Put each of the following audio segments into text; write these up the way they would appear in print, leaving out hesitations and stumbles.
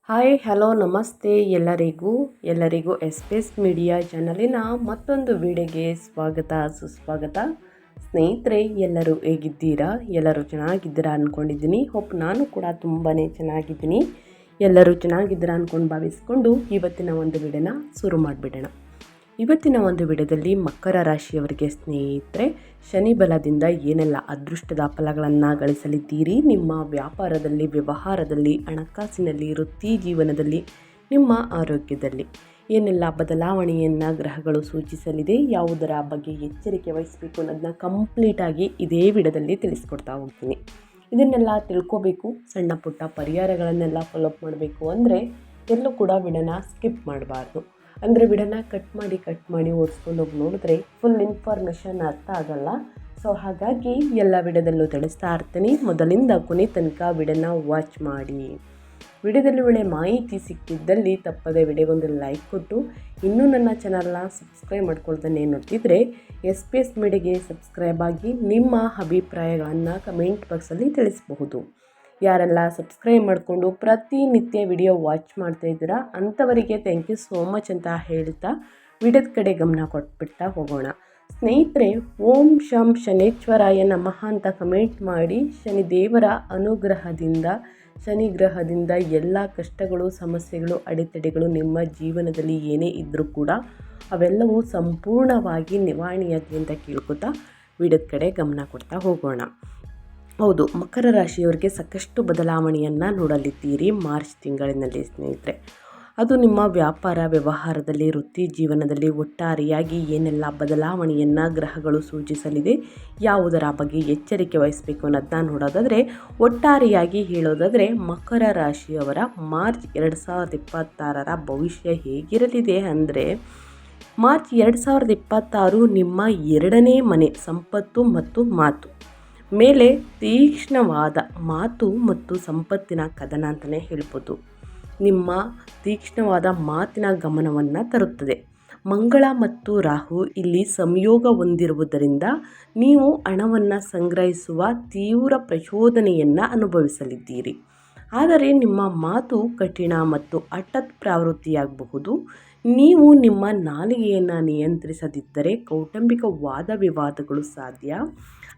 Hi hello ನಮಸ್ತೆ ಎಲ್ಲರಿಗೂ ಎಸ್ಪೇಸ್ media ಚಾನಲಿನ ಮತ್ತೊಂದು ವಿಡಿಯೋಗೆ ಸ್ವಾಗತ ಸುಸ್ವಾಗತ. ಸ್ನೇಹಿತರೆ, ಎಲ್ಲರೂ ಹೇಗಿದ್ದೀರಾ? ಎಲ್ಲರೂ ಚೆನ್ನಾಗಿದ್ದೀರಾ ಅಂದ್ಕೊಂಡಿದ್ದೀನಿ. ನಾನು ಕೂಡ ತುಂಬಾ ಚೆನ್ನಾಗಿದ್ದೀನಿ. ಎಲ್ಲರೂ ಚೆನ್ನಾಗಿದ್ದೀರಾ ಅಂದ್ಕೊಂಡು ಭಾವಿಸ್ಕೊಂಡು ಇವತ್ತಿನ ಒಂದು ವಿಡಿಯೋನ ಶುರು ಮಾಡಿಬಿಡೋಣ. ಇವತ್ತಿನ ಒಂದು ವಿಡಿಯೋದಲ್ಲಿ ಮಕರ ರಾಶಿಯವರಿಗೆ ಸ್ನೇಹಿತರೆ, ಶನಿ ಬಲದಿಂದ ಏನೆಲ್ಲ ಅದೃಷ್ಟದ ಫಲಗಳನ್ನು ಗಳಿಸಲಿದ್ದೀರಿ, ನಿಮ್ಮ ವ್ಯಾಪಾರದಲ್ಲಿ, ವ್ಯವಹಾರದಲ್ಲಿ, ಹಣಕಾಸಿನಲ್ಲಿ, ವೃತ್ತಿ ಜೀವನದಲ್ಲಿ, ನಿಮ್ಮ ಆರೋಗ್ಯದಲ್ಲಿ ಏನೆಲ್ಲ ಬದಲಾವಣೆಯನ್ನು ಗ್ರಹಗಳು ಸೂಚಿಸಲಿದೆ, ಯಾವುದರ ಬಗ್ಗೆ ಎಚ್ಚರಿಕೆ ವಹಿಸಬೇಕು ಅನ್ನೋದನ್ನ ಕಂಪ್ಲೀಟಾಗಿ ಇದೇ ವಿಡಿಯೋದಲ್ಲಿ ತಿಳಿಸ್ಕೊಡ್ತಾ ಹೋಗ್ತೀನಿ. ಇದನ್ನೆಲ್ಲ ತಿಳ್ಕೋಬೇಕು, ಸಣ್ಣ ಪುಟ್ಟ ಪರಿಹಾರಗಳನ್ನೆಲ್ಲ ಫಾಲೋಅಪ್ ಮಾಡಬೇಕು ಅಂದರೆ ಎಲ್ಲೂ ಕೂಡ ವಿಡಿಯೋನ ಸ್ಕಿಪ್ ಮಾಡಬಾರ್ದು. ಅಂದರೆ ವಿಡಿಯೋನ ಕಟ್ ಮಾಡಿ ಓಡಿಸ್ಕೊಂಡು ಹೋಗಿ ನೋಡಿದ್ರೆ ಫುಲ್ ಇನ್ಫಾರ್ಮೇಷನ್ ಅರ್ಥ ಆಗಲ್ಲ. ಸೊ ಹಾಗಾಗಿ ಎಲ್ಲ ವಿಡಿಯೋದಲ್ಲೂ ತಿಳಿಸ್ತಾ ಇರ್ತೀನಿ. ಮೊದಲಿಂದ ಕೊನೆ ತನಕ ವಿಡಿಯೋನ ವಾಚ್ ಮಾಡಿ. ವಿಡಿಯೋದಲ್ಲಿ ಒಳ್ಳೆ ಮಾಹಿತಿ ಸಿಕ್ಕಿದ್ದಲ್ಲಿ ತಪ್ಪದೆ ವಿಡಿಯೋಗೊಂದು ಲೈಕ್ ಕೊಟ್ಟು, ಇನ್ನೂ ನನ್ನ ಚಾನಲ್ನ ಸಬ್ಸ್ಕ್ರೈಬ್ ಮಾಡ್ಕೊಳ್ತಾನೆ ನೋಡ್ತಿದ್ರೆ ಎಸ್ಪೇಸ್ ಮೀಡಿಯಾಗೆ ಸಬ್ಸ್ಕ್ರೈಬ್ ಆಗಿ ನಿಮ್ಮ ಅಭಿಪ್ರಾಯಗಳನ್ನು ಕಮೆಂಟ್ ಬಾಕ್ಸಲ್ಲಿ ತಿಳಿಸಬಹುದು. ಯಾರೆಲ್ಲ ಸಬ್ಸ್ಕ್ರೈಬ್ ಮಾಡಿಕೊಂಡು ಪ್ರತಿನಿತ್ಯ ವಿಡಿಯೋ ವಾಚ್ ಮಾಡ್ತಾ ಇದ್ದೀರಾ ಅಂಥವರಿಗೆ ಥ್ಯಾಂಕ್ ಯು ಸೋ ಮಚ್ ಅಂತ ಹೇಳ್ತಾ ವಿಡಿಯೋದ ಕಡೆ ಗಮನ ಕೊಟ್ಬಿಡ್ತಾ ಹೋಗೋಣ. ಸ್ನೇಹಿತರೆ, ಓಂ ಶಂ ಶನೇಶ್ವರಾಯ ನಮಃ ಅಂತ ಕಮೆಂಟ್ ಮಾಡಿ. ಶನಿದೇವರ ಅನುಗ್ರಹದಿಂದ, ಶನಿ ಗ್ರಹದಿಂದ ಎಲ್ಲ ಕಷ್ಟಗಳು, ಸಮಸ್ಯೆಗಳು, ಅಡೆತಡೆಗಳು ನಿಮ್ಮ ಜೀವನದಲ್ಲಿ ಏನೇ ಇದ್ದರೂ ಕೂಡ ಅವೆಲ್ಲವೂ ಸಂಪೂರ್ಣವಾಗಿ ನಿವಾರಣೆಯಾಗಲಿ ಅಂತ ಕೇಳ್ಕೊತಾ ವಿಡಿಯೋದ ಕಡೆ ಗಮನ ಕೊಡ್ತಾ ಹೋಗೋಣ. ಹೌದು, ಮಕರ ರಾಶಿಯವರಿಗೆ ಸಾಕಷ್ಟು ಬದಲಾವಣೆಯನ್ನು ನೋಡಲಿದ್ದೀರಿ ಮಾರ್ಚ್ ತಿಂಗಳಿನಲ್ಲಿ ಸ್ನೇಹಿತರೆ. ಅದು ನಿಮ್ಮ ವ್ಯಾಪಾರ, ವ್ಯವಹಾರದಲ್ಲಿ, ವೃತ್ತಿ ಜೀವನದಲ್ಲಿ ಒಟ್ಟಾರೆಯಾಗಿ ಏನೆಲ್ಲ ಬದಲಾವಣೆಯನ್ನು ಗ್ರಹಗಳು ಸೂಚಿಸಲಿದೆ, ಯಾವುದರ ಬಗ್ಗೆ ಎಚ್ಚರಿಕೆ ವಹಿಸಬೇಕು ಅನ್ನೋದನ್ನ ನೋಡೋದಾದರೆ, ಒಟ್ಟಾರೆಯಾಗಿ ಹೇಳೋದಾದರೆ ಮಕರ ರಾಶಿಯವರ ಮಾರ್ಚ್ 2026 ಭವಿಷ್ಯ ಹೇಗಿರಲಿದೆ ಅಂದರೆ, ಮಾರ್ಚ್ 2026 ನಿಮ್ಮ 2ನೇ ಮನೆ ಸಂಪತ್ತು ಮತ್ತು ಮಾತು ಮೇಲೆ ತೀಕ್ಷ್ಣವಾದ ಮಾತು ಮತ್ತು ಸಂಪತ್ತಿನ ಕದನ ಅಂತಲೇ ಹೇಳ್ಬೋದು. ನಿಮ್ಮ ತೀಕ್ಷ್ಣವಾದ ಮಾತಿನ ಗಮನವನ್ನು ತರುತ್ತದೆ. ಮಂಗಳ ಮತ್ತು ರಾಹು ಇಲ್ಲಿ ಸಂಯೋಗ ಹೊಂದಿರುವುದರಿಂದ ನೀವು ಹಣವನ್ನು ಸಂಗ್ರಹಿಸುವ ತೀವ್ರ ಪ್ರಚೋದನೆಯನ್ನು ಅನುಭವಿಸಲಿದ್ದೀರಿ. ಆದರೆ ನಿಮ್ಮ ಮಾತು ಕಠಿಣ ಮತ್ತು ಹಠಾತ್ ಪ್ರವೃತ್ತಿಯಾಗಬಹುದು. ನೀವು ನಿಮ್ಮ ನಾಲಿಗೆಯನ್ನು ನಿಯಂತ್ರಿಸದಿದ್ದರೆ ಕೌಟುಂಬಿಕ ವಾದ ವಿವಾದಗಳು ಸಾಧ್ಯ.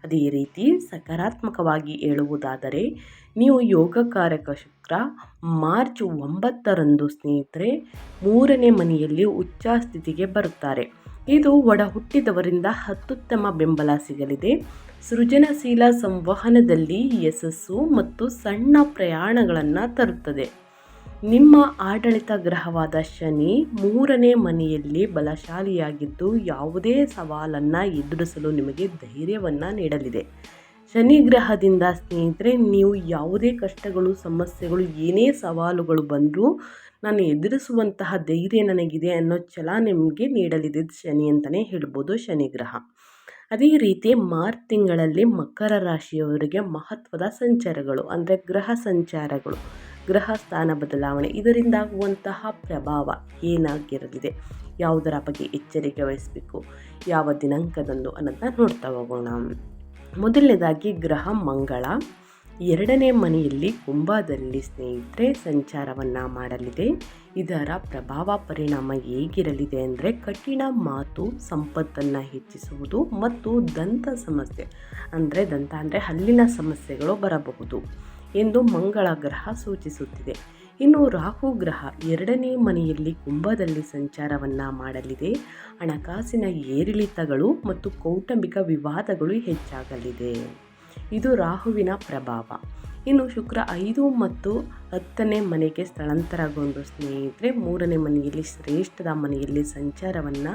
ಅದೇ ರೀತಿ ಸಕಾರಾತ್ಮಕವಾಗಿ ಹೇಳುವುದಾದರೆ, ನೀವು ಯೋಗಕಾರಕ ಶುಕ್ರ ಮಾರ್ಚ್ 9ರಂದು ಸ್ನೇಹಿತರೆ 3ನೇ ಮನೆಯಲ್ಲಿ ಉಚ್ಚ ಸ್ಥಿತಿಗೆ ಬರುತ್ತಾರೆ. ಇದು ಒಡ ಹುಟ್ಟಿದವರಿಂದ ಅತ್ಯುತ್ತಮ ಬೆಂಬಲ ಸಿಗಲಿದೆ. ಸೃಜನಶೀಲ ಸಂವಹನದಲ್ಲಿ ಯಶಸ್ಸು ಮತ್ತು ಸಣ್ಣ ಪ್ರಯಾಣಗಳನ್ನು ತರುತ್ತದೆ. ನಿಮ್ಮ ಆಡಳಿತ ಗ್ರಹವಾದ ಶನಿ 3ನೇ ಮನೆಯಲ್ಲಿ ಬಲಶಾಲಿಯಾಗಿದ್ದು ಯಾವುದೇ ಸವಾಲನ್ನು ಎದುರಿಸಲು ನಿಮಗೆ ಧೈರ್ಯವನ್ನು ನೀಡಲಿದೆ. ಶನಿ ಗ್ರಹದಿಂದ ಸ್ನೇಹಿತರೆ, ನೀವು ಯಾವುದೇ ಕಷ್ಟಗಳು, ಸಮಸ್ಯೆಗಳು, ಏನೇ ಸವಾಲುಗಳು ಬಂದರೂ ನಾನು ಎದುರಿಸುವಂತಹ ಧೈರ್ಯ ನನಗಿದೆ ಅನ್ನೋ ಛಲ ನಿಮಗೆ ನೀಡಲಿದೆ ಶನಿ ಅಂತಲೇ ಹೇಳ್ಬೋದು, ಶನಿ ಗ್ರಹ. ಅದೇ ರೀತಿ ಮಾರ್ಚ್ ತಿಂಗಳಲ್ಲಿ ಮಕರ ರಾಶಿಯವರಿಗೆ ಮಹತ್ವದ ಸಂಚಾರಗಳು ಅಂದರೆ ಗ್ರಹ ಸಂಚಾರಗಳು, ಗ್ರಹ ಸ್ಥಾನ ಬದಲಾವಣೆ, ಇದರಿಂದಾಗುವಂತಹ ಪ್ರಭಾವ ಏನಾಗಿರಲಿದೆ, ಯಾವುದರ ಬಗ್ಗೆ ಎಚ್ಚರಿಕೆ ವಹಿಸಬೇಕು, ಯಾವ ದಿನಾಂಕದಂದು ಅನ್ನೋದನ್ನ ನೋಡ್ತಾ ಹೋಗೋಣ. ಮೊದಲನೇದಾಗಿ ಗ್ರಹ ಮಂಗಳ 2ನೇ ಮನೆಯಲ್ಲಿ ಕುಂಭದಲ್ಲಿ ಸ್ನೇಹಿತರೆ ಸಂಚಾರವನ್ನು ಮಾಡಲಿದೆ. ಇದರ ಪ್ರಭಾವ ಪರಿಣಾಮ ಹೇಗಿರಲಿದೆ ಅಂದರೆ, ಕಠಿಣ ಮಾತು ಸಂಪತ್ತನ್ನು ಹೆಚ್ಚಿಸುವುದು ಮತ್ತು ದಂತ ಸಮಸ್ಯೆ ಅಂದರೆ ಹಲ್ಲಿನ ಸಮಸ್ಯೆಗಳು ಬರಬಹುದು ಎಂದು ಮಂಗಳ ಗ್ರಹ ಸೂಚಿಸುತ್ತಿದೆ. ಇನ್ನು ರಾಹು ಗ್ರಹ 2ನೇ ಮನೆಯಲ್ಲಿ ಕುಂಭದಲ್ಲಿ ಸಂಚಾರವನ್ನು ಮಾಡಲಿದೆ. ಹಣಕಾಸಿನ ಏರಿಳಿತಗಳು ಮತ್ತು ಕೌಟುಂಬಿಕ ವಿವಾದಗಳು ಹೆಚ್ಚಾಗಲಿದೆ. ಇದು ರಾಹುವಿನ ಪ್ರಭಾವ. ಇನ್ನು ಶುಕ್ರ 5 ಮತ್ತು 10ನೇ ಮನೆಗೆ ಸ್ಥಳಾಂತರಗೊಂಡು ಸ್ನೇಹಿತರೆ 3ನೇ ಮನೆಯಲ್ಲಿ ಶ್ರೇಷ್ಠದ ಮನೆಯಲ್ಲಿ ಸಂಚಾರವನ್ನು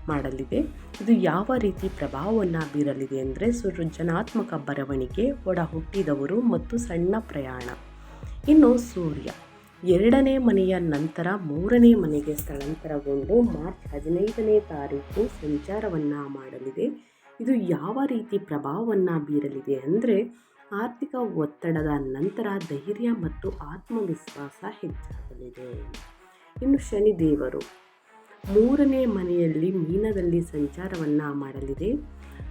ಮಾಡಲಿದೆ. ಇದು ಯಾವ ರೀತಿ ಪ್ರಭಾವವನ್ನು ಬೀರಲಿದೆ ಅಂದರೆ, ಸೃಜನಾತ್ಮಕ ಬರವಣಿಗೆ, ಒಡ ಹುಟ್ಟಿದವರು ಮತ್ತು ಸಣ್ಣ ಪ್ರಯಾಣ. ಇನ್ನು ಸೂರ್ಯ 2ನೇ ಮನೆಯ ನಂತರ 3ನೇ ಮನೆಗೆ ಸ್ಥಳಾಂತರಗೊಂಡು ಮಾರ್ಚ್ 15ನೇ ತಾರೀಕು ಸಂಚಾರವನ್ನು ಮಾಡಲಿದೆ. ಇದು ಯಾವ ರೀತಿ ಪ್ರಭಾವವನ್ನು ಬೀರಲಿದೆ ಅಂದರೆ, ಆರ್ಥಿಕ ಒತ್ತಡದ ನಂತರ ಧೈರ್ಯ ಮತ್ತು ಆತ್ಮವಿಶ್ವಾಸ ಹೆಚ್ಚಾಗಲಿದೆ. ಇನ್ನು ಶನಿದೇವರು 3ನೇ ಮನೆಯಲ್ಲಿ ಮೀನದಲ್ಲಿ ಸಂಚಾರವನ್ನು ಮಾಡಲಿದೆ.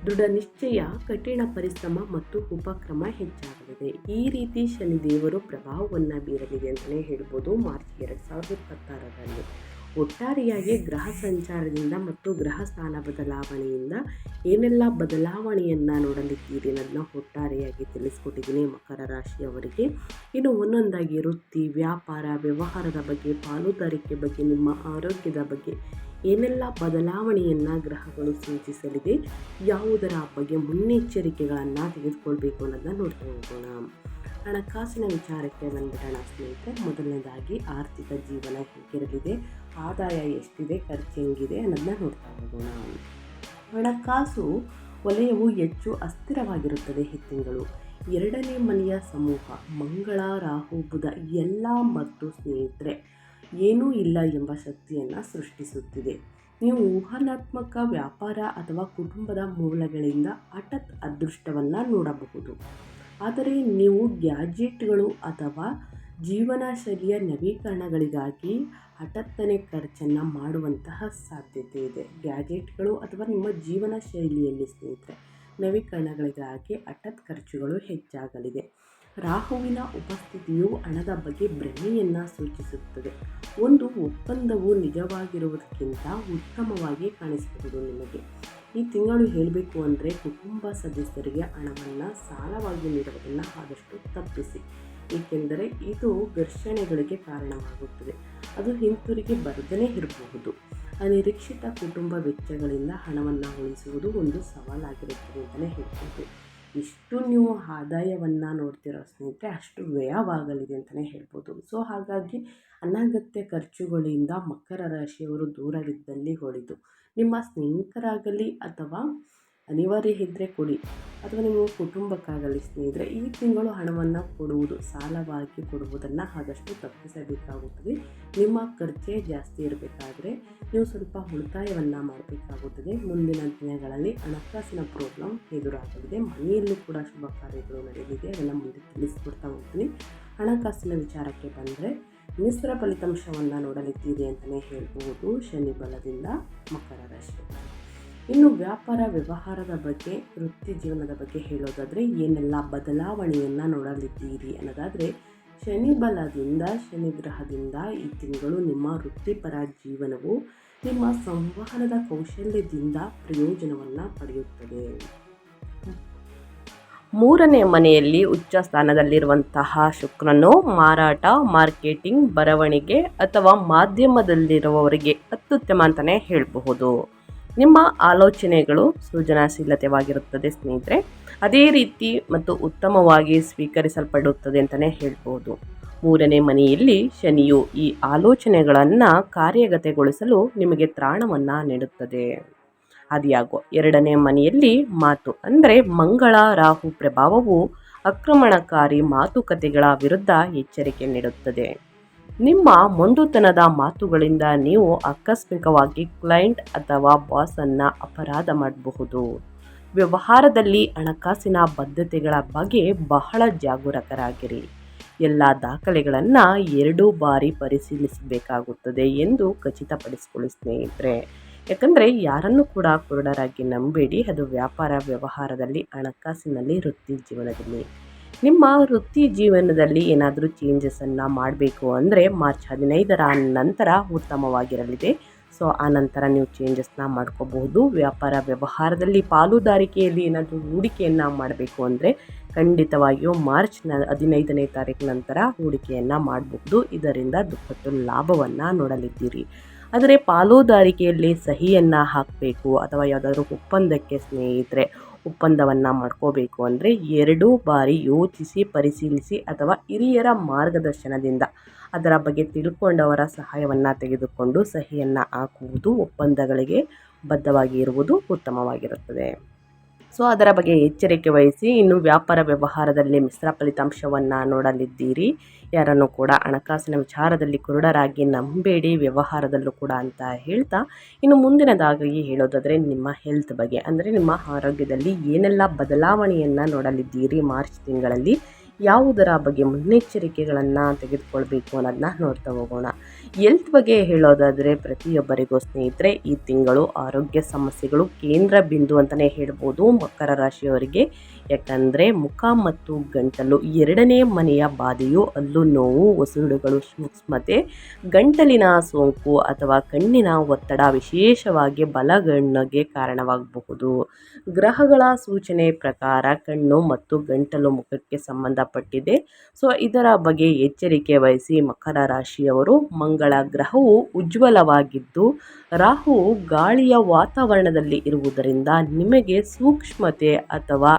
ದೃಢ ನಿಶ್ಚಯ, ಕಠಿಣ ಪರಿಶ್ರಮ ಮತ್ತು ಉಪಕ್ರಮ ಹೆಚ್ಚಾಗಲಿದೆ. ಈ ರೀತಿ ಶನಿದೇವರು ಪ್ರಭಾವವನ್ನು ಬೀರಲಿದೆ ಅಂತಲೇ ಹೇಳ್ಬೋದು ಮಾರ್ಚ್ 2026ರಲ್ಲಿ. ಒಟ್ಟಾರೆಯಾಗಿ ಗ್ರಹ ಸಂಚಾರದಿಂದ ಮತ್ತು ಗ್ರಹ ಸ್ಥಾನ ಬದಲಾವಣೆಯಿಂದ ಏನೆಲ್ಲ ಬದಲಾವಣೆಯನ್ನು ನೋಡಲಿದ್ದೀರಿ ಅನ್ನೋದನ್ನ ಒಟ್ಟಾರೆಯಾಗಿ ತಿಳಿಸ್ಕೊಟ್ಟಿದ್ದೀನಿ ಮಕರ ರಾಶಿಯವರಿಗೆ. ಇನ್ನು ಒಂದೊಂದಾಗಿ ವೃತ್ತಿ, ವ್ಯಾಪಾರ, ವ್ಯವಹಾರದ ಬಗ್ಗೆ, ಪಾಲುದಾರಿಕೆ ಬಗ್ಗೆ, ನಿಮ್ಮ ಆರೋಗ್ಯದ ಬಗ್ಗೆ ಏನೆಲ್ಲ ಬದಲಾವಣೆಯನ್ನು ಗ್ರಹಗಳು ಸೂಚಿಸಲಿದೆ, ಯಾವುದರ ಬಗ್ಗೆ ಮುನ್ನೆಚ್ಚರಿಕೆಗಳನ್ನು ತೆಗೆದುಕೊಳ್ಬೇಕು ಅನ್ನೋದನ್ನ ನೋಡ್ತಾ ಹೋಗೋಣ. ಹಣಕಾಸಿನ ವಿಚಾರಕ್ಕೆ ಬಂದ್ಬಿಡೋಣ ಸ್ನೇಹಿತರೆ. ಮೊದಲನೇದಾಗಿ ಆರ್ಥಿಕ ಜೀವನ ಹೇಗಿರಲಿದೆ, ಆದಾಯ ಎಷ್ಟಿದೆ, ಖರ್ಚು ಹೆಂಗಿದೆ ಅನ್ನೋದನ್ನ ನೋಡ್ತಾ ಹೋಗೋಣ. ಹಣಕಾಸು ವಲಯವು ಹೆಚ್ಚು ಅಸ್ಥಿರವಾಗಿರುತ್ತದೆ ಈ ತಿಂಗಳು. 2ನೇ ಮನೆಯ ಸಮೂಹ ಮಂಗಳ, ರಾಹು, ಬುಧ ಎಲ್ಲ ಮತ್ತು ಸ್ನೇಹಿತರೆ ಏನೂ ಇಲ್ಲ ಎಂಬ ಶಕ್ತಿಯನ್ನು ಸೃಷ್ಟಿಸುತ್ತಿದೆ. ನೀವು ಊಹಾತ್ಮಕ ವ್ಯಾಪಾರ ಅಥವಾ ಕುಟುಂಬದ ಮೂಲಗಳಿಂದ ಹಠಾತ್ ಅದೃಷ್ಟವನ್ನು ನೋಡಬಹುದು. ಆದರೆ ನೀವು ಗ್ಯಾಜೆಟ್ಗಳು ಅಥವಾ ಜೀವನ ಶೈಲಿಯ ನವೀಕರಣಗಳಿಗಾಗಿ ಹಠಾತ್ತನೆ ಖರ್ಚನ್ನು ಮಾಡುವಂತಹ ಸಾಧ್ಯತೆ ಇದೆ. ಗ್ಯಾಜೆಟ್ಗಳು ಅಥವಾ ನಿಮ್ಮ ಜೀವನ ಶೈಲಿಯಲ್ಲಿ ಸ್ನೇಹಿತರೆ ನವೀಕರಣಗಳಿಗಾಗಿ ಹಠಾತ್ ಖರ್ಚುಗಳು ಹೆಚ್ಚಾಗಲಿದೆ. ರಾಹುವಿನ ಉಪಸ್ಥಿತಿಯು ಹಣದ ಬಗ್ಗೆ ಭ್ರಮೆಯನ್ನು ಸೂಚಿಸುತ್ತದೆ. ಒಂದು ಒಪ್ಪಂದವು ನಿಜವಾಗಿರುವುದಕ್ಕಿಂತ ಉತ್ತಮವಾಗಿ ಕಾಣಿಸಬಹುದು ನಿಮಗೆ. ಈ ತಿಂಗಳು ಹೇಳಬೇಕು ಅಂದರೆ ಕುಟುಂಬ ಸದಸ್ಯರಿಗೆ ಹಣವನ್ನು ಸಾಲವಾಗಿ ನೀಡುವುದನ್ನು ಆದಷ್ಟು ತಪ್ಪಿಸಿ, ಏಕೆಂದರೆ ಇದು ಘರ್ಷಣೆಗಳಿಗೆ ಕಾರಣವಾಗುತ್ತದೆ. ಅದು ಹಿಂತಿರುಗಿ ಬರದೇ ಇರಬಹುದು. ಅನಿರೀಕ್ಷಿತ ಕುಟುಂಬ ವೆಚ್ಚಗಳಿಂದ ಹಣವನ್ನು ಉಳಿಸುವುದು ಒಂದು ಸವಾಲಾಗಿರುತ್ತದೆ ಅಂತಲೇ ಹೇಳ್ಬೋದು. ಎಷ್ಟು ನೀವು ಆದಾಯವನ್ನು ನೋಡ್ತಿರೋ ಸ್ನೇಹಿತರೆ ಅಷ್ಟು ವ್ಯಯವಾಗಲಿದೆ ಅಂತಲೇ ಹೇಳ್ಬೋದು. ಸೊ ಹಾಗಾಗಿ ಅನಗತ್ಯ ಖರ್ಚುಗಳಿಂದ ಮಕರ ರಾಶಿಯವರು ದೂರವಿದ್ದಲ್ಲಿ ಒಳಿತು. ನಿಮ್ಮ ಸ್ನೇಹಿತರಾಗಲಿ ಅಥವಾ ಅನಿವಾರ್ಯ ಇದ್ದರೆ ಕೊಡಿ, ಅಥವಾ ನಿಮ್ಮ ಕುಟುಂಬಕ್ಕಾಗಲಿ ಸ್ನೇಹಿತರೆ ಈ ತಿಂಗಳು ಹಣವನ್ನು ಕೊಡುವುದು, ಸಾಲವಾಗಿ ಕೊಡುವುದನ್ನು ಆದಷ್ಟು ತಪ್ಪಿಸಬೇಕಾಗುತ್ತದೆ. ನಿಮ್ಮ ಖರ್ಚೇ ಜಾಸ್ತಿ ಇರಬೇಕಾದ್ರೆ ನೀವು ಸ್ವಲ್ಪ ಉಳಿತಾಯವನ್ನು ಮಾಡಬೇಕಾಗುತ್ತದೆ. ಮುಂದಿನ ದಿನಗಳಲ್ಲಿ ಹಣಕಾಸಿನ ಪ್ರಾಬ್ಲಮ್ ಎದುರಾಗಲಿದೆ. ಮನೆಯಲ್ಲೂ ಕೂಡ ಶುಭ ಕಾರ್ಯಗಳು ನಡೆಯಲಿದೆ, ಅದನ್ನು ಮುಂದೆ ತಿಳಿಸ್ಕೊಡ್ತಾ ಹೋಗ್ತೀನಿ. ಹಣಕಾಸಿನ ವಿಚಾರಕ್ಕೆ ಬಂದರೆ ಮಿಶ್ರ ಫಲಿತಾಂಶವನ್ನು ನೋಡಲಿದ್ದೀರಿ ಅಂತಲೇ ಹೇಳ್ಬೋದು ಶನಿ ಬಲದಿಂದ ಮಕರ ರಾಶಿ. ಇನ್ನು ವ್ಯಾಪಾರ ವ್ಯವಹಾರದ ಬಗ್ಗೆ, ವೃತ್ತಿ ಜೀವನದ ಬಗ್ಗೆ ಹೇಳೋದಾದರೆ ಏನೆಲ್ಲ ಬದಲಾವಣೆಯನ್ನು ನೋಡಲಿದ್ದೀರಿ ಅನ್ನೋದಾದರೆ, ಶನಿ ಬಲದಿಂದ, ಶನಿ ಗ್ರಹದಿಂದ ಈ ತಿಂಗಳು ನಿಮ್ಮ ವೃತ್ತಿಪರ ಜೀವನವು ನಿಮ್ಮ ಸಂವಹನದ ಕೌಶಲ್ಯದಿಂದ ಪ್ರಯೋಜನವನ್ನು ಪಡೆಯುತ್ತದೆ. 3ನೇ ಮನೆಯಲ್ಲಿ ಉಚ್ಚ ಸ್ಥಾನದಲ್ಲಿರುವಂತಹ ಶುಕ್ರನು ಮಾರಾಟ, ಮಾರ್ಕೆಟಿಂಗ್, ಬರವಣಿಗೆ ಅಥವಾ ಮಾಧ್ಯಮದಲ್ಲಿರುವವರಿಗೆ ಅತ್ಯುತ್ತಮ ಅಂತಲೇ ಹೇಳಬಹುದು. ನಿಮ್ಮ ಆಲೋಚನೆಗಳು ಸೃಜನಶೀಲತೆವಾಗಿರುತ್ತದೆ ಸ್ನೇಹಿತರೆ. ಅದೇ ರೀತಿ ಮತ್ತು ಉತ್ತಮವಾಗಿ ಸ್ವೀಕರಿಸಲ್ಪಡುತ್ತದೆ ಅಂತಲೇ ಹೇಳ್ಬೋದು. 3ನೇ ಮನೆಯಲ್ಲಿ ಶನಿಯು ಈ ಆಲೋಚನೆಗಳನ್ನು ಕಾರ್ಯಗತಗೊಳಿಸಲು ನಿಮಗೆ ತ್ರಾಣವನ್ನು ನೀಡುತ್ತದೆ. ಆದಾಗ್ಯೂ 2ನೇ ಮನೆಯಲ್ಲಿ ಮಾತು ಅಂದರೆ ಮಂಗಳ, ರಾಹು ಪ್ರಭಾವವು ಆಕ್ರಮಣಕಾರಿ ಮಾತುಕತೆಗಳ ವಿರುದ್ಧ ಎಚ್ಚರಿಕೆ ನೀಡುತ್ತದೆ. ನಿಮ್ಮ ಮೊಂಡುತನದ ಮಾತುಗಳಿಂದ ನೀವು ಆಕಸ್ಮಿಕವಾಗಿ ಕ್ಲೈಂಟ್ ಅಥವಾ ಬಾಸನ್ನು ಅಪರಾಧ ಮಾಡಬಹುದು. ವ್ಯವಹಾರದಲ್ಲಿ ಹಣಕಾಸಿನ ಬದ್ಧತೆಗಳ ಬಗ್ಗೆ ಬಹಳ ಜಾಗರೂಕರಾಗಿರಿ. ಎಲ್ಲ ದಾಖಲೆಗಳನ್ನು 2 ಬಾರಿ ಪರಿಶೀಲಿಸಬೇಕಾಗುತ್ತದೆ ಎಂದು ಖಚಿತಪಡಿಸಿಕೊಳ್ಳಿ ಸ್ನೇಹಿತರೆ. ಯಾಕಂದರೆ ಯಾರನ್ನು ಕೂಡ ಕುರುಡರಾಗಿ ನಂಬೇಡಿ. ಅದು ವ್ಯಾಪಾರ ವ್ಯವಹಾರದಲ್ಲಿ, ಹಣಕಾಸಿನಲ್ಲಿ, ವೃತ್ತಿ ಜೀವನದಲ್ಲಿ. ನಿಮ್ಮ ವೃತ್ತಿ ಜೀವನದಲ್ಲಿ ಏನಾದರೂ ಚೇಂಜಸನ್ನು ಮಾಡಬೇಕು ಅಂದರೆ ಮಾರ್ಚ್ 15ರ ನಂತರ ಉತ್ತಮವಾಗಿರಲಿದೆ. ಸೊ ಆ ನಂತರ ನೀವು ಚೇಂಜಸ್ನ ಮಾಡ್ಕೋಬಹುದು. ವ್ಯಾಪಾರ ವ್ಯವಹಾರದಲ್ಲಿ, ಪಾಲುದಾರಿಕೆಯಲ್ಲಿ ಏನಾದರೂ ಹೂಡಿಕೆಯನ್ನು ಮಾಡಬೇಕು ಅಂದರೆ ಖಂಡಿತವಾಗಿಯೂ ಮಾರ್ಚ್ 15ನೇ ತಾರೀಕು ನಂತರ ಹೂಡಿಕೆಯನ್ನು ಮಾಡಬಹುದು. ಇದರಿಂದ ದುಪ್ಪಟ್ಟು ಲಾಭವನ್ನು ನೋಡಲಿದ್ದೀರಿ. ಆದರೆ ಪಾಲುದಾರಿಕೆಯಲ್ಲಿ ಸಹಿಯನ್ನು ಹಾಕಬೇಕು ಅಥವಾ ಯಾವುದಾದ್ರೂ ಒಪ್ಪಂದಕ್ಕೆ ಸ್ನೇಹಿತರೆ ಒಪ್ಪಂದವನ್ನು ಮಾಡ್ಕೋಬೇಕು ಅಂದರೆ 2 ಬಾರಿ ಯೋಚಿಸಿ, ಪರಿಶೀಲಿಸಿ ಅಥವಾ ಹಿರಿಯರ ಮಾರ್ಗದರ್ಶನದಿಂದ ಅದರ ಬಗ್ಗೆ ತಿಳ್ಕೊಂಡವರ ಸಹಾಯವನ್ನು ತೆಗೆದುಕೊಂಡು ಸಹಿಯನ್ನು ಹಾಕುವುದು, ಒಪ್ಪಂದಗಳಿಗೆ ಬದ್ಧವಾಗಿ ಇರುವುದು ಉತ್ತಮವಾಗಿರುತ್ತದೆ. ಸೊ ಅದರ ಬಗ್ಗೆ ಎಚ್ಚರಿಕೆ ವಹಿಸಿ. ಇನ್ನು ವ್ಯಾಪಾರ ವ್ಯವಹಾರದಲ್ಲಿ ಮಿಶ್ರ ಫಲಿತಾಂಶವನ್ನು ನೋಡಲಿದ್ದೀರಿ. ಯಾರನ್ನು ಕೂಡ ಹಣಕಾಸಿನ ವಿಚಾರದಲ್ಲಿ ಕುರುಡರಾಗಿ ನಂಬೇಡಿ, ವ್ಯವಹಾರದಲ್ಲೂ ಕೂಡ ಅಂತ ಹೇಳ್ತಾ, ಇನ್ನು ಮುಂದಿನದಾಗಿ ಹೇಳೋದಾದರೆ ನಿಮ್ಮ ಹೆಲ್ತ್ ಬಗ್ಗೆ ಅಂದರೆ ನಿಮ್ಮ ಆರೋಗ್ಯದಲ್ಲಿ ಏನೆಲ್ಲ ಬದಲಾವಣೆಯನ್ನು ನೋಡಲಿದ್ದೀರಿ ಮಾರ್ಚ್ ತಿಂಗಳಲ್ಲಿ, ಯಾವುದರ ಬಗ್ಗೆ ಮುನ್ನೆಚ್ಚರಿಕೆಗಳನ್ನು ತೆಗೆದುಕೊಳ್ಬೇಕು ಅನ್ನೋದನ್ನ ನೋಡ್ತಾ ಹೋಗೋಣ. ಹೆಲ್ತ್ ಬಗ್ಗೆ ಹೇಳೋದಾದರೆ ಪ್ರತಿಯೊಬ್ಬರಿಗೂ ಸ್ನೇಹಿತರೆ ಈ ತಿಂಗಳು ಆರೋಗ್ಯ ಸಮಸ್ಯೆಗಳು ಕೇಂದ್ರ ಬಿಂದು ಅಂತಲೇ ಹೇಳ್ಬೋದು ಮಕರ ರಾಶಿಯವರಿಗೆ. ಯಾಕಂದರೆ ಮುಖ ಮತ್ತು ಗಂಟಲು ಎರಡನೇ ಮನೆಯ ಬಾಧೆಯು ಹಲ್ಲು ನೋವು, ಉಸಿರುಗಳು ಸೂಕ್ಷ್ಮತೆ, ಗಂಟಲಿನ ಸೋಂಕು ಅಥವಾ ಕಣ್ಣಿನ ಒತ್ತಡ ವಿಶೇಷವಾಗಿ ಬಲಗಣ್ಣಿಗೆ ಕಾರಣವಾಗಬಹುದು. ಗ್ರಹಗಳ ಸೂಚನೆ ಪ್ರಕಾರ ಕಣ್ಣು ಮತ್ತು ಗಂಟಲು ಮುಖಕ್ಕೆ ಸಂಬಂಧಪಟ್ಟಿದೆ. ಸೊ ಇದರ ಬಗ್ಗೆ ಎಚ್ಚರಿಕೆ ವಹಿಸಿ ಮಕರ ರಾಶಿಯವರು. ಮಂಗಳ ಗ್ರಹವು ಉಜ್ವಲವಾಗಿದ್ದು ರಾಹುವು ಗಾಳಿಯ ವಾತಾವರಣದಲ್ಲಿ ಇರುವುದರಿಂದ ನಿಮಗೆ ಸೂಕ್ಷ್ಮತೆ ಅಥವಾ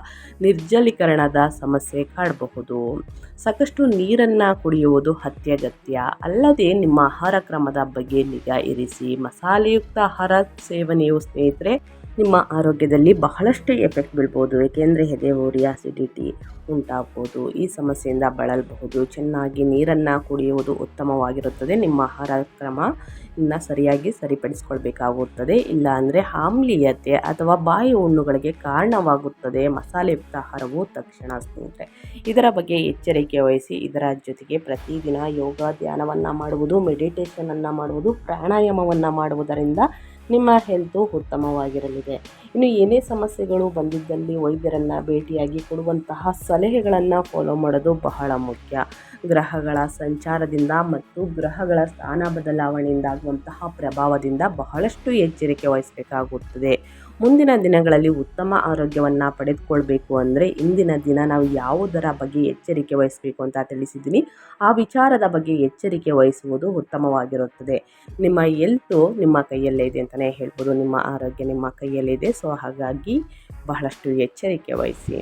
ನಿರ್ಜಲೀಕರಣದ ಸಮಸ್ಯೆ ಕಾಡಬಹುದು. ಸಾಕಷ್ಟು ನೀರನ್ನು ಕುಡಿಯುವುದು ಅತ್ಯಗತ್ಯ. ಅಲ್ಲದೆ ನಿಮ್ಮ ಆಹಾರ ಕ್ರಮದ ಬಗ್ಗೆ ನಿಗಾ ಇರಿಸಿ. ಮಸಾಲೆಯುಕ್ತ ಆಹಾರ ಸೇವನೆಯು ಸ್ನೇಹಿತರೆ ನಿಮ್ಮ ಆರೋಗ್ಯದಲ್ಲಿ ಬಹಳಷ್ಟು ಎಫೆಕ್ಟ್ ಬೀಳ್ಬೋದು. ಏಕೆಂದರೆ ಎದೆ ಉರಿ, ಅಸಿಡಿಟಿ ಉಂಟಾಗ್ಬೋದು. ಈ ಸಮಸ್ಯೆಯಿಂದ ಬಳಲಬಹುದು. ಚೆನ್ನಾಗಿ ನೀರನ್ನು ಕುಡಿಯುವುದು ಉತ್ತಮವಾಗಿರುತ್ತದೆ. ನಿಮ್ಮ ಆಹಾರ ಕ್ರಮ ಸರಿಯಾಗಿ ಸರಿಪಡಿಸ್ಕೊಳ್ಬೇಕಾಗುತ್ತದೆ. ಇಲ್ಲ ಅಂದರೆ ಆಮ್ಲೀಯತೆ ಅಥವಾ ಬಾಯಿ ಹುಣ್ಣುಗಳಿಗೆ ಕಾರಣವಾಗುತ್ತದೆ ಮಸಾಲೆಯುಕ್ತ ಆಹಾರವು ತಕ್ಷಣ ಸ್ನೇಹಿತರೆ. ಇದರ ಬಗ್ಗೆ ಎಚ್ಚರಿಕೆ ವಹಿಸಿ. ಇದರ ಜೊತೆಗೆ ಪ್ರತಿದಿನ ಯೋಗ ಧ್ಯಾನವನ್ನು ಮಾಡುವುದು, ಮೆಡಿಟೇಷನನ್ನು ಮಾಡುವುದು, ಪ್ರಾಣಾಯಾಮವನ್ನು ಮಾಡುವುದರಿಂದ ನಿಮ್ಮ ಹೆಲ್ತು ಉತ್ತಮವಾಗಿರಲಿದೆ. ಇನ್ನು ಏನೇ ಸಮಸ್ಯೆಗಳು ಬಂದಿದ್ದಲ್ಲಿ ವೈದ್ಯರನ್ನು ಭೇಟಿಯಾಗಿ ಕೊಡುವಂತಹ ಸಲಹೆಗಳನ್ನು ಫಾಲೋ ಮಾಡೋದು ಬಹಳ ಮುಖ್ಯ. ಗ್ರಹಗಳ ಸಂಚಾರದಿಂದ ಮತ್ತು ಗ್ರಹಗಳ ಸ್ಥಾನ ಬದಲಾವಣೆಯಿಂದ ಆಗುವಂತಹ ಪ್ರಭಾವದಿಂದ ಬಹಳಷ್ಟು ಎಚ್ಚರಿಕೆ ವಹಿಸಬೇಕಾಗುತ್ತದೆ. ಮುಂದಿನ ದಿನಗಳಲ್ಲಿ ಉತ್ತಮ ಆರೋಗ್ಯವನ್ನು ಪಡೆದುಕೊಳ್ಬೇಕು ಅಂದರೆ ಇಂದಿನ ದಿನ ನಾವು ಯಾವುದರ ಬಗ್ಗೆ ಎಚ್ಚರಿಕೆ ವಹಿಸಬೇಕು ಅಂತ ತಿಳಿಸಿದ್ದೀನಿ. ಆ ವಿಚಾರದ ಬಗ್ಗೆ ಎಚ್ಚರಿಕೆ ವಹಿಸುವುದು ಉತ್ತಮವಾಗಿರುತ್ತದೆ. ನಿಮ್ಮ ಹೆಲ್ತು ನಿಮ್ಮ ಕೈಯಲ್ಲೇ ಇದೆ ಅಂತಲೇ ಹೇಳ್ಬೋದು. ನಿಮ್ಮ ಆರೋಗ್ಯ ನಿಮ್ಮ ಕೈಯಲ್ಲಿದೆ. ಸೊ ಹಾಗಾಗಿ ಬಹಳಷ್ಟು ಎಚ್ಚರಿಕೆ ವಹಿಸಿ.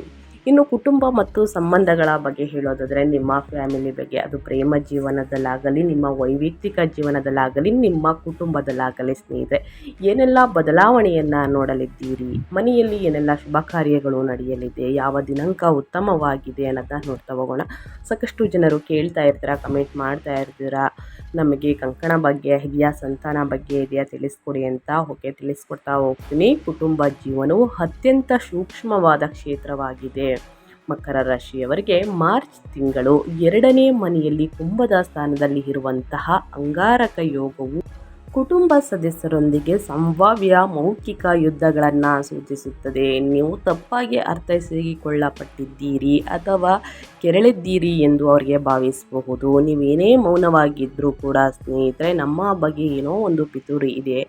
ಇನ್ನು ಕುಟುಂಬ ಮತ್ತು ಸಂಬಂಧಗಳ ಬಗ್ಗೆ ಹೇಳೋದಾದರೆ ನಿಮ್ಮ ಫ್ಯಾಮಿಲಿ ಬಗ್ಗೆ, ಅದು ಪ್ರೇಮ ಜೀವನದಲ್ಲಾಗಲಿ, ನಿಮ್ಮ ವೈಯಕ್ತಿಕ ಜೀವನದಲ್ಲಾಗಲಿ, ನಿಮ್ಮ ಕುಟುಂಬದಲ್ಲಾಗಲಿ ಸ್ನೇಹಿತರೆ ಏನೆಲ್ಲ ಬದಲಾವಣೆಯನ್ನು ನೋಡಲಿದ್ದೀರಿ, ಮನೆಯಲ್ಲಿ ಏನೆಲ್ಲ ಶುಭ ಕಾರ್ಯಗಳು ನಡೆಯಲಿದೆ, ಯಾವ ದಿನಾಂಕ ಉತ್ತಮವಾಗಿದೆ ಅನ್ನೋದನ್ನ ನೋಡ್ತಾ ಹೋಗೋಣ. ಸಾಕಷ್ಟು ಜನರು ಕೇಳ್ತಾ ಇರ್ತೀರಾ, ಕಮೆಂಟ್ ಮಾಡ್ತಾ ಇರ್ತೀರಾ, ನಮಗೆ ಕಂಕಣ ಬಗ್ಗೆ ಇದೆಯಾ, ಸಂತಾನ ಬಗ್ಗೆ ಇದೆಯಾ ತಿಳಿಸ್ಕೊಡಿ ಅಂತ. ಓಕೆ, ತಿಳಿಸ್ಕೊಡ್ತಾ ಹೋಗ್ತೀನಿ. ಕುಟುಂಬ ಜೀವನವು ಅತ್ಯಂತ ಸೂಕ್ಷ್ಮವಾದ ಕ್ಷೇತ್ರವಾಗಿದೆ. ಮಕರ ರಾಶಿಯವರಿಗೆ ಮಾರ್ಚ್ ತಿಂಗಳು 2ನೇ ಮನೆಯಲ್ಲಿ ಕುಂಭದ ಸ್ಥಾನದಲ್ಲಿ ಇರುವಂತಹ ಅಂಗಾರಕ ಯೋಗವು ಕುಟುಂಬ ಸದಸ್ಯರೊಂದಿಗೆ ಸಂಭಾವ್ಯ ಮೌಖಿಕ ಯುದ್ಧಗಳನ್ನು ಸೂಚಿಸುತ್ತದೆ. ನೀವು ತಪ್ಪಾಗಿ ಅರ್ಥೈಸಿಕೊಳ್ಳಲ್ಪಟ್ಟಿದ್ದೀರಿ ಅಥವಾ ಕೆರಳಿದ್ದೀರಿ ಎಂದು ಅವರಿಗೆ ಭಾವಿಸಬಹುದು. ನೀವೇನೇ ಮೌನವಾಗಿದ್ದರೂ ಕೂಡ ಸ್ನೇಹಿತರೆ ನಮ್ಮ ಬಗ್ಗೆ ಏನೋ ಒಂದು ಪಿತೂರಿ ಇದೆ,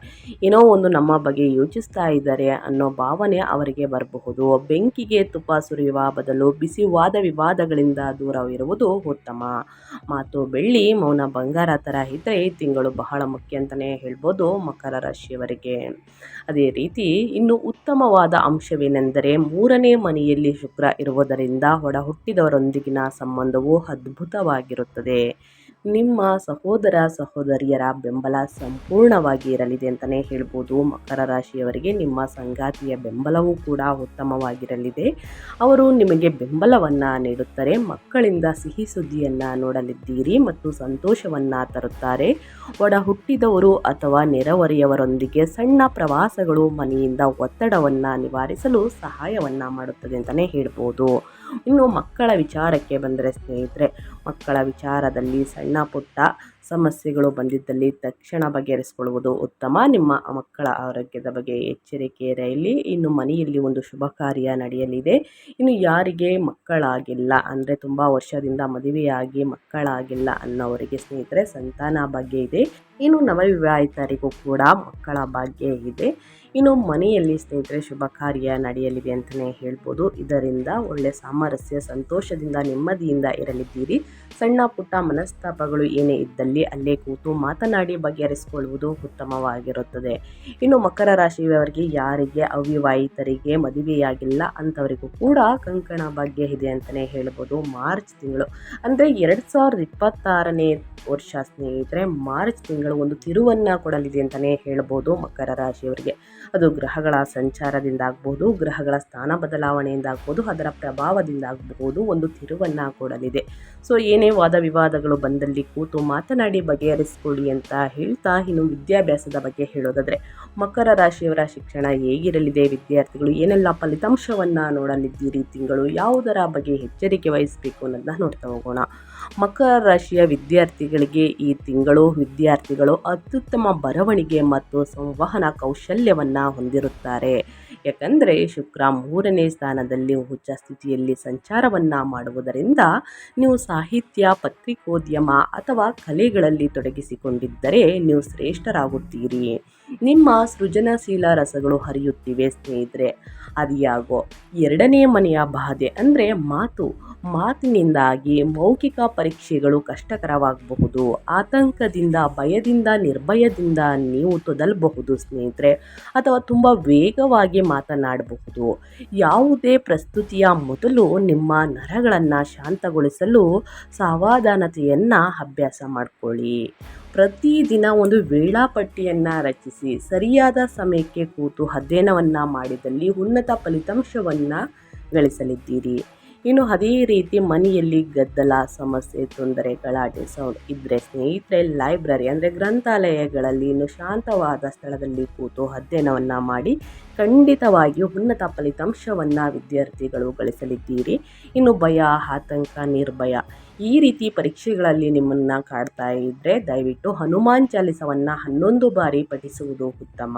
ಏನೋ ಒಂದು ನಮ್ಮ ಬಗ್ಗೆ ಯೋಚಿಸ್ತಾ ಇದ್ದಾರೆ ಅನ್ನೋ ಭಾವನೆ ಅವರಿಗೆ ಬರಬಹುದು. ಬೆಂಕಿಗೆ ತುಪ್ಪ ಸುರಿಯುವ ಬದಲು ಬಿಸಿ ವಾದ ವಿವಾದಗಳಿಂದ ದೂರವಿರುವುದು ಉತ್ತಮ. ಮಾತು ಬೆಳ್ಳಿ, ಮೌನ ಬಂಗಾರ ಥರ ಇದ್ದರೆ ಈ ತಿಂಗಳು ಬಹಳ ಮುಖ್ಯ ಅಂತಲೇ ಹೇಳ್ಬೋದು ಮಕರ ರಾಶಿಯವರಿಗೆ. ಅದೇ ರೀತಿ ಇನ್ನು ಉತ್ತಮವಾದ ಅಂಶವೇನೆಂದರೆ 3ನೇ ಮನೆಯಲ್ಲಿ ಶುಕ್ರ ಇರುವುದರಿಂದ ಒಡ ಹುಟ್ಟಿದವರೊಂದಿಗಿನ ಸಂಬಂಧವು ಅದ್ಭುತವಾಗಿರುತ್ತದೆ. ನಿಮ್ಮ ಸಹೋದರ ಸಹೋದರಿಯರ ಬೆಂಬಲ ಸಂಪೂರ್ಣವಾಗಿ ಇರಲಿದೆ ಅಂತಲೇ ಹೇಳ್ಬೋದು ಮಕರ ರಾಶಿಯವರಿಗೆ. ನಿಮ್ಮ ಸಂಗಾತಿಯ ಬೆಂಬಲವೂ ಕೂಡ ಉತ್ತಮವಾಗಿರಲಿದೆ. ಅವರು ನಿಮಗೆ ಬೆಂಬಲವನ್ನು ನೀಡುತ್ತಾರೆ. ಮಕ್ಕಳಿಂದ ಸಿಹಿ ಸುದ್ದಿಯನ್ನು ನೋಡಲಿದ್ದೀರಿ ಮತ್ತು ಸಂತೋಷವನ್ನು ತರುತ್ತಾರೆ. ಒಡ ಹುಟ್ಟಿದವರು ಅಥವಾ ನೆರೆಹೊರೆಯವರೊಂದಿಗೆ ಸಣ್ಣ ಪ್ರವಾಸಗಳು ಮನೆಯಿಂದ ಒತ್ತಡವನ್ನು ನಿವಾರಿಸಲು ಸಹಾಯವನ್ನು ಮಾಡುತ್ತದೆ ಅಂತಲೇ ಹೇಳ್ಬೋದು. ಇನ್ನು ಮಕ್ಕಳ ವಿಚಾರಕ್ಕೆ ಬಂದರೆ ಸ್ನೇಹಿತರೆ, ಮಕ್ಕಳ ವಿಚಾರದಲ್ಲಿ ಸಣ್ಣ ಪುಟ್ಟ ಸಮಸ್ಯೆಗಳು ಬಂದಿದ್ದಲ್ಲಿ ತಕ್ಷಣ ಬಗೆಹರಿಸಿಕೊಳ್ಳುವುದು ಉತ್ತಮ. ನಿಮ್ಮ ಮಕ್ಕಳ ಆರೋಗ್ಯದ ಬಗ್ಗೆ ಎಚ್ಚರಿಕೆ ಇರಲಿ. ಇನ್ನು ಮನೆಯಲ್ಲಿ ಒಂದು ಶುಭ ಕಾರ್ಯ ನಡೆಯಲಿದೆ. ಇನ್ನು ಯಾರಿಗೆ ಮಕ್ಕಳಾಗಿಲ್ಲ ಅಂದರೆ ತುಂಬ ವರ್ಷದಿಂದ ಮದುವೆಯಾಗಿ ಮಕ್ಕಳಾಗಿಲ್ಲ ಅನ್ನೋವರಿಗೆ ಸ್ನೇಹಿತರೆ ಸಂತಾನ ಭಾಗ್ಯ ಇದೆ. ಇನ್ನು ನವವಿವಾಹಿತರಿಗೂ ಕೂಡ ಮಕ್ಕಳ ಭಾಗ್ಯ ಇದೆ. ಇನ್ನು ಮನೆಯಲ್ಲಿ ಸ್ನೇಹಿತರೆ ಶುಭ ಕಾರ್ಯ ನಡೆಯಲಿದೆ ಅಂತಲೇ ಹೇಳ್ಬೋದು. ಇದರಿಂದ ಒಳ್ಳೆಯ ಸಾಮರಸ್ಯ, ಸಂತೋಷದಿಂದ, ನೆಮ್ಮದಿಯಿಂದ ಇರಲಿದ್ದೀರಿ. ಸಣ್ಣ ಪುಟ್ಟ ಮನಸ್ತಾಪಗಳು ಏನೇ ಇದ್ದಲ್ಲಿ ಅಲ್ಲೇ ಕೂತು ಮಾತನಾಡಿ ಬಗೆಹರಿಸಿಕೊಳ್ಳುವುದು ಉತ್ತಮವಾಗಿರುತ್ತದೆ. ಇನ್ನು ಮಕರ ರಾಶಿಯವರಿಗೆ ಯಾರಿಗೆ ಅವಿವಾಹಿತರಿಗೆ ಮದುವೆಯಾಗಿಲ್ಲ ಅಂಥವರಿಗೂ ಕೂಡ ಕಂಕಣ ಭಾಗ್ಯ ಇದೆ ಅಂತಲೇ ಹೇಳ್ಬೋದು. ಮಾರ್ಚ್ ತಿಂಗಳು ಅಂದರೆ 2026ನೇ ವರ್ಷ ಸ್ನೇಹಿತರೆ, ಮಾರ್ಚ್ ತಿಂಗಳು ಒಂದು ತಿರುವನ್ನು ಕೊಡಲಿದೆ ಅಂತಲೇ ಹೇಳ್ಬೋದು ಮಕರ ರಾಶಿಯವರಿಗೆ. ಅದು ಗ್ರಹಗಳ ಸಂಚಾರದಿಂದ ಆಗ್ಬೋದು, ಗ್ರಹಗಳ ಸ್ಥಾನ ಬದಲಾವಣೆಯಿಂದ ಆಗ್ಬೋದು, ಅದರ ಪ್ರಭಾವದಿಂದ ಆಗಬಹುದು. ಒಂದು ತಿರುವನ್ನು ಕೊಡಲಿದೆ. ಸೊ ಏನೇ ವಾದ ವಿವಾದಗಳು ಬಂದಲ್ಲಿ ಕೂತು ಮಾತನಾಡಿ ಮಾತನಾಡಿ ಬಗೆಹರಿಸ್ಕೊಳ್ಳಿ ಅಂತ ಹೇಳ್ತಾ, ಇನ್ನು ವಿದ್ಯಾಭ್ಯಾಸದ ಬಗ್ಗೆ ಹೇಳೋದಾದರೆ ಮಕರ ರಾಶಿಯವರ ಶಿಕ್ಷಣ ಹೇಗಿರಲಿದೆ, ವಿದ್ಯಾರ್ಥಿಗಳು ಏನೆಲ್ಲ ಫಲಿತಾಂಶವನ್ನು ನೋಡಲಿದ್ದೀರಿ, ತಿಂಗಳು ಯಾವುದರ ಬಗ್ಗೆ ಎಚ್ಚರಿಕೆ ವಹಿಸಬೇಕು ಅನ್ನೋದನ್ನ ನೋಡ್ತಾ ಹೋಗೋಣ. ಮಕರ ರಾಶಿಯ ವಿದ್ಯಾರ್ಥಿಗಳಿಗೆ ಈ ತಿಂಗಳು ವಿದ್ಯಾರ್ಥಿಗಳು ಅತ್ಯುತ್ತಮ ಬರವಣಿಗೆ ಮತ್ತು ಸಂವಹನ ಕೌಶಲ್ಯವನ್ನು ಹೊಂದಿರುತ್ತಾರೆ. ಯಾಕಂದರೆ ಶುಕ್ರ 3ನೇ ಸ್ಥಾನದಲ್ಲಿ ಉಚ್ಚ ಸ್ಥಿತಿಯಲ್ಲಿ ಸಂಚಾರವನ್ನು ಮಾಡುವುದರಿಂದ ನೀವು ಸಾಹಿತ್ಯ, ಪತ್ರಿಕೋದ್ಯಮ ಅಥವಾ ಕಲೆಗಳಲ್ಲಿ ತೊಡಗಿಸಿಕೊಂಡಿದ್ದರೆ ನೀವು ಶ್ರೇಷ್ಠರಾಗುತ್ತೀರಿ. ನಿಮ್ಮ ಸೃಜನಶೀಲ ರಸಗಳು ಹರಿಯುತ್ತಿವೆ ಸ್ನೇಹಿತರೆ. ಅದ್ಯಾಗೋ 2ನೇ ಮನೆಯ ಬಾಧೆ ಅಂದರೆ ಮಾತಿನಿಂದಾಗಿ ಮೌಖಿಕ ಪರೀಕ್ಷೆಗಳು ಕಷ್ಟಕರವಾಗಬಹುದು. ಆತಂಕದಿಂದ, ಭಯದಿಂದ, ನಿರ್ಭಯದಿಂದ ನೀವು ತೊದಲಬಹುದು ಸ್ನೇಹಿತರೆ, ಅಥವಾ ತುಂಬ ವೇಗವಾಗಿ ಮಾತನಾಡಬಹುದು. ಯಾವುದೇ ಪ್ರಸ್ತುತಿಯ ಮೊದಲು ನಿಮ್ಮ ನರಗಳನ್ನು ಶಾಂತಗೊಳಿಸಲು ಸಾವಧಾನತೆಯನ್ನು ಅಭ್ಯಾಸ ಮಾಡಿಕೊಳ್ಳಿ. ಪ್ರತಿದಿನ ಒಂದು ವೇಳಾಪಟ್ಟಿಯನ್ನು ರಚಿಸಿ ಸರಿಯಾದ ಸಮಯಕ್ಕೆ ಕೂತು ಅಧ್ಯಯನವನ್ನು ಮಾಡಿದಲ್ಲಿ ಉನ್ನತ ಫಲಿತಾಂಶವನ್ನು ಗಳಿಸಲಿದ್ದೀರಿ. ಇನ್ನು ಅದೇ ರೀತಿ ಮನೆಯಲ್ಲಿ ಗದ್ದಲ, ಸಮಸ್ಯೆ, ತೊಂದರೆ, ಗಲಾಟೆ, ಸೌಂಡ್ ಇದ್ದರೆ ಸ್ನೇಹಿತರೆ ಲೈಬ್ರರಿ ಅಂದರೆ ಗ್ರಂಥಾಲಯಗಳಲ್ಲಿ ಇನ್ನು ಶಾಂತವಾದ ಸ್ಥಳದಲ್ಲಿ ಕೂತು ಅಧ್ಯಯನವನ್ನು ಮಾಡಿ ಖಂಡಿತವಾಗಿಯೂ ಉನ್ನತ ಫಲಿತಾಂಶವನ್ನು ವಿದ್ಯಾರ್ಥಿಗಳು ಗಳಿಸಲಿದ್ದೀರಿ. ಇನ್ನು ಭಯ, ಆತಂಕ, ನಿರ್ಭಯ ಈ ರೀತಿ ಪರೀಕ್ಷೆಗಳಲ್ಲಿ ನಿಮ್ಮನ್ನು ಕಾಡ್ತಾ ಇದ್ದರೆ ದಯವಿಟ್ಟು ಹನುಮಾನ್ ಚಾಲಿಸವನ್ನು 11 ಬಾರಿ ಪಠಿಸುವುದು ಉತ್ತಮ.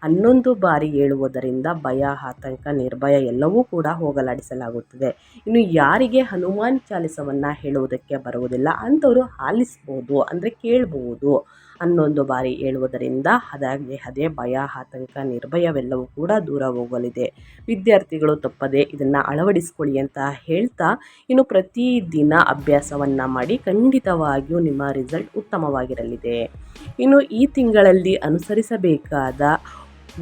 11 ಬಾರಿ ಹೇಳುವುದರಿಂದ ಭಯ, ಆತಂಕ, ನಿರ್ಭಯ ಎಲ್ಲವೂ ಕೂಡ ಹೋಗಲಾಡಿಸಲಾಗುತ್ತದೆ. ಇನ್ನು ಯಾರಿಗೆ ಹನುಮಾನ್ ಚಾಲಿಸವನ್ನು ಹೇಳುವುದಕ್ಕೆ ಬರುವುದಿಲ್ಲ ಅಂಥವರು ಆಲಿಸ್ಬೋದು, ಅಂದರೆ ಕೇಳ್ಬೋದು. 11 ಬಾರಿ ಹೇಳುವುದರಿಂದ ಅದೇ ಭಯ, ಆತಂಕ, ನಿರ್ಭಯವೆಲ್ಲವೂ ಕೂಡ ದೂರ ಹೋಗಲಿದೆ. ವಿದ್ಯಾರ್ಥಿಗಳು ತಪ್ಪದೆ ಇದನ್ನು ಅಳವಡಿಸ್ಕೊಳ್ಳಿ ಅಂತ ಹೇಳ್ತಾ, ಇನ್ನು ಪ್ರತಿದಿನ ಅಭ್ಯಾಸವನ್ನು ಮಾಡಿ ಖಂಡಿತವಾಗಿಯೂ ನಿಮ್ಮ ರಿಸಲ್ಟ್ ಉತ್ತಮವಾಗಿರಲಿದೆ. ಇನ್ನು ಈ ತಿಂಗಳಲ್ಲಿ ಅನುಸರಿಸಬೇಕಾದ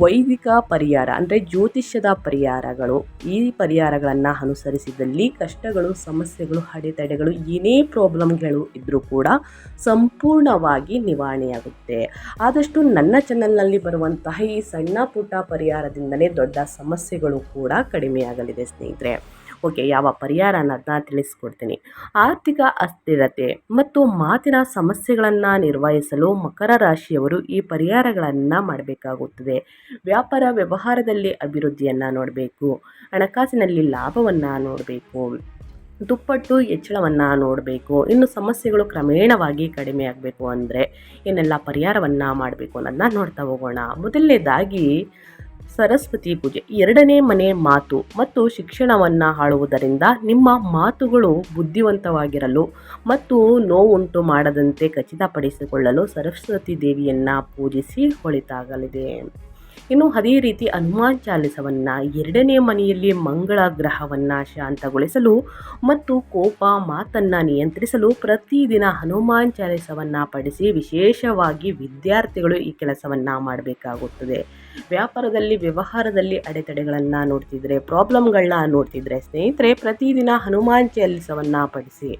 ವೈದಿಕ ಪರಿಹಾರ ಅಂದರೆ ಜ್ಯೋತಿಷ್ಯದ ಪರಿಹಾರಗಳು. ಈ ಪರಿಹಾರಗಳನ್ನು ಅನುಸರಿಸಿದಲ್ಲಿ ಕಷ್ಟಗಳು, ಸಮಸ್ಯೆಗಳು, ಅಡೆತಡೆಗಳು ಏನೇ ಪ್ರಾಬ್ಲಮ್ಗಳು ಇದ್ದರೂ ಕೂಡ ಸಂಪೂರ್ಣವಾಗಿ ನಿವಾರಣೆಯಾಗುತ್ತೆ. ಆದಷ್ಟು ನನ್ನ ಚಾನಲ್ನಲ್ಲಿ ಬರುವಂತಹ ಈ ಸಣ್ಣ ಪುಟ್ಟ ಪರಿಹಾರದಿಂದಲೇ ದೊಡ್ಡ ಸಮಸ್ಯೆಗಳು ಕೂಡ ಕಡಿಮೆಯಾಗಲಿದೆ ಸ್ನೇಹಿತರೆ. ಓಕೆ, ಯಾವ ಪರಿಹಾರ ಅನ್ನೋದನ್ನ ತಿಳಿಸ್ಕೊಡ್ತೀನಿ. ಆರ್ಥಿಕ ಅಸ್ಥಿರತೆ ಮತ್ತು ಮಾತಿನ ಸಮಸ್ಯೆಗಳನ್ನು ನಿರ್ವಹಿಸಲು ಮಕರ ರಾಶಿಯವರು ಈ ಪರಿಹಾರಗಳನ್ನು ಮಾಡಬೇಕಾಗುತ್ತದೆ. ವ್ಯಾಪಾರ ವ್ಯವಹಾರದಲ್ಲಿ ಅಭಿವೃದ್ಧಿಯನ್ನು ನೋಡಬೇಕು, ಹಣಕಾಸಿನಲ್ಲಿ ಲಾಭವನ್ನು ನೋಡಬೇಕು, ದುಪ್ಪಟ್ಟು ಹೆಚ್ಚಳವನ್ನು ನೋಡಬೇಕು. ಇನ್ನು ಸಮಸ್ಯೆಗಳು ಕ್ರಮೇಣವಾಗಿ ಕಡಿಮೆ ಆಗಬೇಕು ಅಂದರೆ ಏನೆಲ್ಲ ಪರಿಹಾರವನ್ನು ಮಾಡಬೇಕು ಅನ್ನೋದನ್ನ ನೋಡ್ತಾ ಹೋಗೋಣ. ಮೊದಲನೇದಾಗಿ ಸರಸ್ವತಿ ಪೂಜೆ. 2ನೇ ಮನೆ ಮಾತು ಮತ್ತು ಶಿಕ್ಷಣವನ್ನು ಆಳುವುದರಿಂದ ನಿಮ್ಮ ಮಾತುಗಳು ಬುದ್ಧಿವಂತವಾಗಿರಲು ಮತ್ತು ನೋವುಂಟು ಮಾಡದಂತೆ ಖಚಿತಪಡಿಸಿಕೊಳ್ಳಲು ಸರಸ್ವತಿ ದೇವಿಯನ್ನು ಪೂಜಿಸಿ ಒಳಿತಾಗಲಿದೆ. ಇನ್ನು ಅದೇ ರೀತಿ ಹನುಮಾನ್ ಚಾಲಿಸವನ್ನು 2ನೇ ಮನೆಯಲ್ಲಿ ಮಂಗಳ ಗ್ರಹವನ್ನು ಶಾಂತಗೊಳಿಸಲು ಮತ್ತು ಕೋಪ, ಮಾತನ್ನು ನಿಯಂತ್ರಿಸಲು ಪ್ರತಿದಿನ ಹನುಮಾನ್ ಚಾಲಿಸವನ್ನು ಪಠಿಸಿ. ವಿಶೇಷವಾಗಿ ವಿದ್ಯಾರ್ಥಿಗಳು ಈ ಕೆಲಸವನ್ನು ಮಾಡಬೇಕಾಗುತ್ತದೆ. ವ್ಯಾಪಾರದಲ್ಲಿ, ವ್ಯವಹಾರದಲ್ಲಿ ಅಡೆತಡೆಗಳನ್ನು ನೋಡ್ತಿದ್ರೆ, ಪ್ರಾಬ್ಲಮ್ಗಳನ್ನ ನೋಡ್ತಿದ್ರೆ ಸ್ನೇಹಿತರೆ ಪ್ರತಿದಿನ ಹನುಮಾನ್ ಚಾಲಿಸವನ್ನು ಪಠಿಸಿ.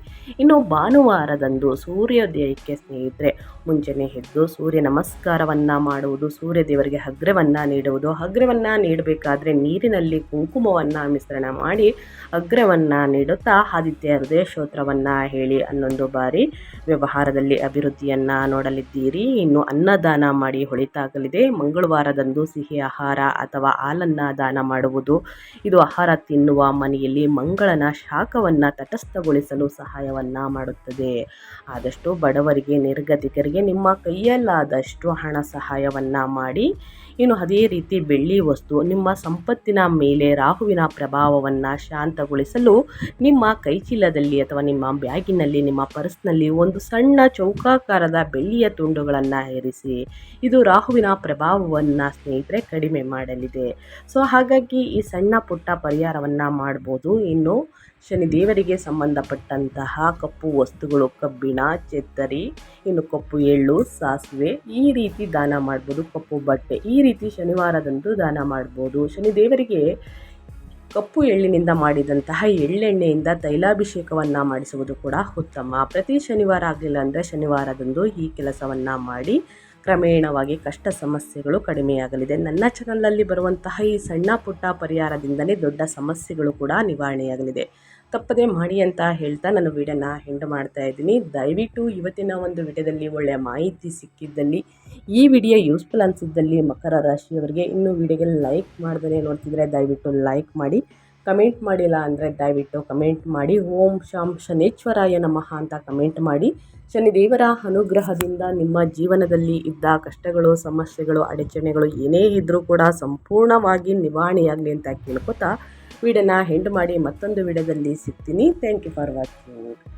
ಇನ್ನು ಭಾನುವಾರದಂದು ಸೂರ್ಯೋದಯಕ್ಕೆ ಸ್ನೇಹಿತರೆ ಮುಂಚೆನೇ ಎದ್ದು ಸೂರ್ಯ ನಮಸ್ಕಾರವನ್ನು ಮಾಡುವುದು, ಸೂರ್ಯ ದೇವರಿಗೆ ಅಗ್ರವನ್ನು ನೀಡುವುದು. ಅಗ್ರವನ್ನು ನೀಡಬೇಕಾದ್ರೆ ನೀರಿನಲ್ಲಿ ಕುಂಕುಮವನ್ನು ಮಿಶ್ರಣ ಮಾಡಿ ಅಗ್ರವನ್ನು ನೀಡುತ್ತಾ ಆದಿತ್ಯ ಹೃದಯ ಸ್ತೋತ್ರವನ್ನು ಹೇಳಿ 11 ಬಾರಿ ವ್ಯವಹಾರದಲ್ಲಿ ಅಭಿವೃದ್ಧಿಯನ್ನು ನೋಡಲಿದ್ದೀರಿ. ಇನ್ನು ಅನ್ನದಾನ ಮಾಡಿ ಒಳಿತಾಗಲಿದೆ. ಮಂಗಳವಾರದಂದು ಸಿಹಿ ಆಹಾರ ಅಥವಾ ಹಾಲನ್ನು ದಾನ ಮಾಡುವುದು. ಇದು ಆಹಾರ ತಿನ್ನುವ ಮನೆಯಲ್ಲಿ ಮಂಗಳನ ಶಾಖವನ್ನು ತಟಸ್ಥಗೊಳಿಸಲು ಸಹಾಯವನ್ನು ಮಾಡುತ್ತದೆ. ಆದಷ್ಟು ಬಡವರಿಗೆ, ನಿರ್ಗತಿಕರಿಗೆ ನಿಮ್ಮ ಕೈಯಲ್ಲಾದಷ್ಟು ಹಣ ಸಹಾಯವನ್ನು ಮಾಡಿ. ಇನ್ನು ಅದೇ ರೀತಿ ಬೆಳ್ಳಿ ವಸ್ತು. ನಿಮ್ಮ ಸಂಪತ್ತಿನ ಮೇಲೆ ರಾಹುವಿನ ಪ್ರಭಾವವನ್ನು ಶಾಂತಗೊಳಿಸಲು ನಿಮ್ಮ ಕೈಚೀಲದಲ್ಲಿ ಅಥವಾ ನಿಮ್ಮ ಬ್ಯಾಗಿನಲ್ಲಿ, ನಿಮ್ಮ ಪರ್ಸ್ನಲ್ಲಿ ಒಂದು ಸಣ್ಣ ಚೌಕಾಕಾರದ ಬೆಳ್ಳಿಯ ತುಂಡುಗಳನ್ನು ಇರಿಸಿ. ಇದು ರಾಹುವಿನ ಪ್ರಭಾವವನ್ನು ಸ್ನೇಹಿತರೆ ಕಡಿಮೆ ಮಾಡಲಿದೆ. ಸೊ ಹಾಗಾಗಿ ಈ ಸಣ್ಣ ಪುಟ್ಟ ಪರಿಹಾರವನ್ನು ಮಾಡ್ಬೋದು. ಇನ್ನು ಶನಿದೇವರಿಗೆ ಸಂಬಂಧಪಟ್ಟಂತಹ ಕಪ್ಪು ವಸ್ತುಗಳು, ಕಬ್ಬಿಣ, ಚೆತ್ತರಿ, ಇನ್ನು ಕಪ್ಪು ಎಳ್ಳು, ಸಾಸಿವೆ ಈ ರೀತಿ ದಾನ ಮಾಡ್ಬೋದು. ಕಪ್ಪು ಬಟ್ಟೆ ಈ ರೀತಿ ಶನಿವಾರದಂದು ದಾನ ಮಾಡ್ಬೋದು. ಶನಿದೇವರಿಗೆ ಕಪ್ಪು ಎಳ್ಳಿನಿಂದ ಮಾಡಿದಂತಹ ಎಳ್ಳೆಣ್ಣೆಯಿಂದ ತೈಲಾಭಿಷೇಕವನ್ನು ಮಾಡಿಸುವುದು ಕೂಡ ಉತ್ತಮ. ಪ್ರತಿ ಶನಿವಾರ ಆಗಲಿಲ್ಲ ಅಂದರೆ ಶನಿವಾರದಂದು ಈ ಕೆಲಸವನ್ನು ಮಾಡಿ ಕ್ರಮೇಣವಾಗಿ ಕಷ್ಟ ಸಮಸ್ಯೆಗಳು ಕಡಿಮೆಯಾಗಲಿದೆ. ನನ್ನ ಚಾನಲಲ್ಲಿ ಬರುವಂತಹ ಈ ಸಣ್ಣ ಪುಟ್ಟ ಪರಿಹಾರದಿಂದಲೇ ದೊಡ್ಡ ಸಮಸ್ಯೆಗಳು ಕೂಡ ನಿವಾರಣೆಯಾಗಲಿದೆ. ತಪ್ಪದೇ ಮಾಡಿ ಅಂತ ಹೇಳ್ತಾ ನಾನು ವಿಡಿಯೋನ ಎಂಡ್ ಮಾಡ್ತಾ ಇದ್ದೀನಿ. ದಯವಿಟ್ಟು ಇವತ್ತಿನ ಒಂದು ವಿಡಿಯೋದಲ್ಲಿ ಒಳ್ಳೆಯ ಮಾಹಿತಿ ಸಿಕ್ಕಿದ್ದಲ್ಲಿ, ಈ ವಿಡಿಯೋ ಯೂಸ್ಫುಲ್ ಅನಿಸಿದ್ದಲ್ಲಿ ಮಕರ ರಾಶಿಯವರಿಗೆ ಇನ್ನೂ ವಿಡಿಯೋಗೆ ಲೈಕ್ ಮಾಡ್ದೇ ನೋಡ್ತಿದ್ರೆ ದಯವಿಟ್ಟು ಲೈಕ್ ಮಾಡಿ. ಕಮೆಂಟ್ ಮಾಡಿಲ್ಲ ಅಂದರೆ ದಯವಿಟ್ಟು ಕಮೆಂಟ್ ಮಾಡಿ. ಓಂ ಶಾಂ ಶನೇಶ್ವರಾಯ ನಮಃ ಅಂತ ಕಮೆಂಟ್ ಮಾಡಿ. ಶನಿದೇವರ ಅನುಗ್ರಹದಿಂದ ನಿಮ್ಮ ಜೀವನದಲ್ಲಿ ಇದ್ದ ಕಷ್ಟಗಳು, ಸಮಸ್ಯೆಗಳು, ಅಡಚಣೆಗಳು ಏನೇ ಇದ್ದರೂ ಕೂಡ ಸಂಪೂರ್ಣವಾಗಿ ನಿವಾರಣೆಯಾಗಲಿ ಅಂತ ಕೇಳ್ಕೊತಾ ವಿಡಿಯೋನ ಎಂಡ್ ಮಾಡಿ ಮತ್ತೊಂದು ವಿಡಿಯೋದಲ್ಲಿ ಸಿಗ್ತೀನಿ. Thank you for watching.